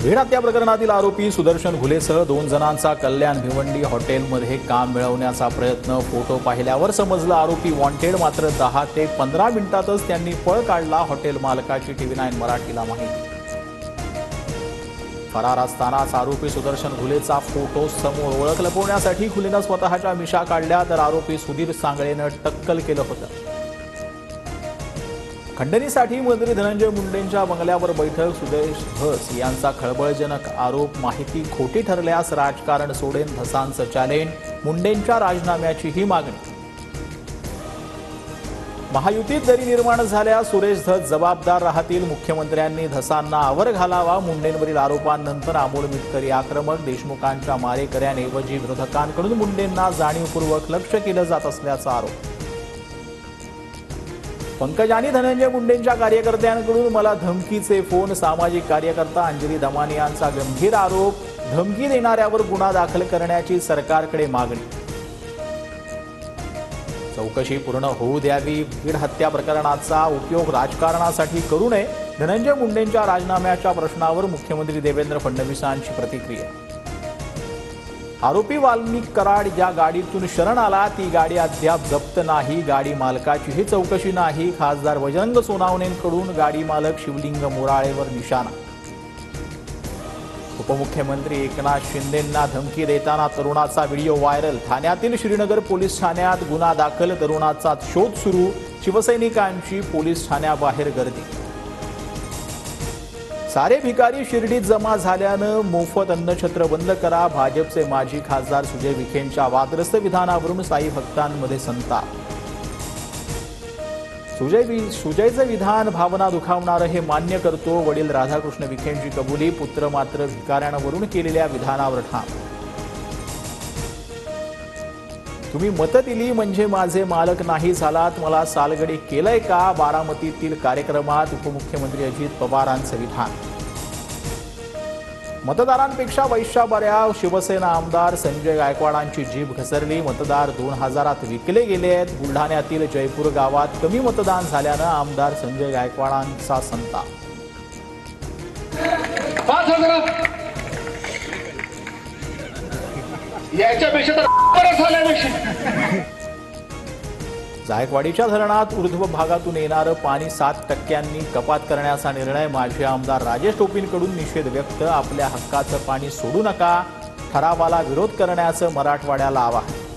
भीड हत्या प्रकरणातील आरोपी सुदर्शन घुलेसह 2 जणांचा कल्याण भिवंडी हॉटेलमध्ये काम मिळवण्याचा प्रयत्न फोटो पाहिल्यावर समजला आरोपी वॉन्टेड। मात्र 10 ते 15 मिनिटातच त्यांनी पळ काढला। हॉटेल मालकाची TV9 मराठीला माहिती। फरार असतानाच आरोपी सुदर्शन घुलेचा फोटो समोर। ओळख लपवण्यासाठी घुलेनं स्वतःच्या मिशा काढल्या तर आरोपी सुधीर सांगळेनं टक्कल केलं होतं। खंडणीसाठी मंत्री धनंजय मुंडेंच्या बंगल्यावर बैठक। सुदेश धस यांचा खळबळजनक आरोप। माहिती खोटी ठरल्यास राजकारण सोडेन धसांचं चॅलेंज। मुंडेंच्या राजीनाम्याचीही मागणी। महायुतीत दरी निर्माण झाल्यास सुरेश धस जबाबदार राहतील। मुख्यमंत्र्यांनी धसांना आवर घालावा। मुंडेंवरील आरोपांनंतर अमोल मिटकरी आक्रमक। देशमुखांच्या मारेकऱ्यांऐवजी विरोधकांकडून मुंडेंना जाणीवपूर्वक लक्ष्य केलं जात असल्याचा आरोप। पंकजांनी धनंजय मुंडेंच्या कार्यकर्त्यांकडून मला धमकीचे फोन। सामाजिक कार्यकर्ता अंजली दमानी यांचा गंभीर आरोप। धमकी देणाऱ्यावर गुन्हा दाखल करण्याची सरकारकडे मागणी। चौकशी पूर्ण होऊ द्यावी। भीड हत्या प्रकरणाचा उपयोग राजकारणासाठी करू नये। धनंजय मुंडेंच्या राजीनाम्याच्या प्रश्नावर मुख्यमंत्री देवेंद्र फडणवीसांची प्रतिक्रिया। आरोपी वाल्मिक कराड ज्या गाडीतून शरण आला ती गाडी अद्याप जप्त नाही। गाडी मालकाचीही चौकशी नाही। खासदार बजरंग सोनावणेंकडून गाडी मालक शिवलिंग मोराळेवर निशाणा। उपमुख्यमंत्री एकनाथ शिंदेंना धमकी देताना तरुणाचा व्हिडिओ व्हायरल। ठाण्यातील श्रीनगर पोलीस ठाण्यात गुन्हा दाखल। तरुणाचा शोध सुरू। शिवसैनिकांची पोलीस ठाण्याबाहेर गर्दी। सारे भिकारी शिर्डीत जमा झाल्यानं मोफत अन्नछत्र बंद करा। भाजपचे माजी खासदार सुजय विखेंच्या वादग्रस्त विधानावरून साई भक्तांमध्ये संताप। सुजयचं विधान भावना दुखावणारं हे मान्य करतो। वडील राधाकृष्ण विखेंची कबुली। पुत्र मात्र भिकाऱ्यांवरून केलेल्या विधानावर ठाम। तुम्ही मतं दिली म्हणजे माझे मालक नाही झालात। मला सालगडी केलंय का? बारामतीतील कार्यक्रमात उपमुख्यमंत्री अजित पवारांचं विधान। मतदारांपेक्षा वैश्या बऱ्या। शिवसेना आमदार संजय गायकवाडांची जीभ घसरली। मतदार 2000 विकले गेले आहेत। बुलढाण्यातील जयपूर गावात कमी मतदान झाल्यानं आमदार संजय गायकवाडांचा संताप। जायकवाडीच्या धरणात ऊर्ध्व भागातून येणारं पाणी 7% कपात करण्याचा निर्णय। माजी आमदार राजेश टोपेंकडून निषेध व्यक्त। आपल्या हक्काचं पाणी सोडू नका। ठरावाला विरोध करण्याचं मराठवाड्याला आवाहन।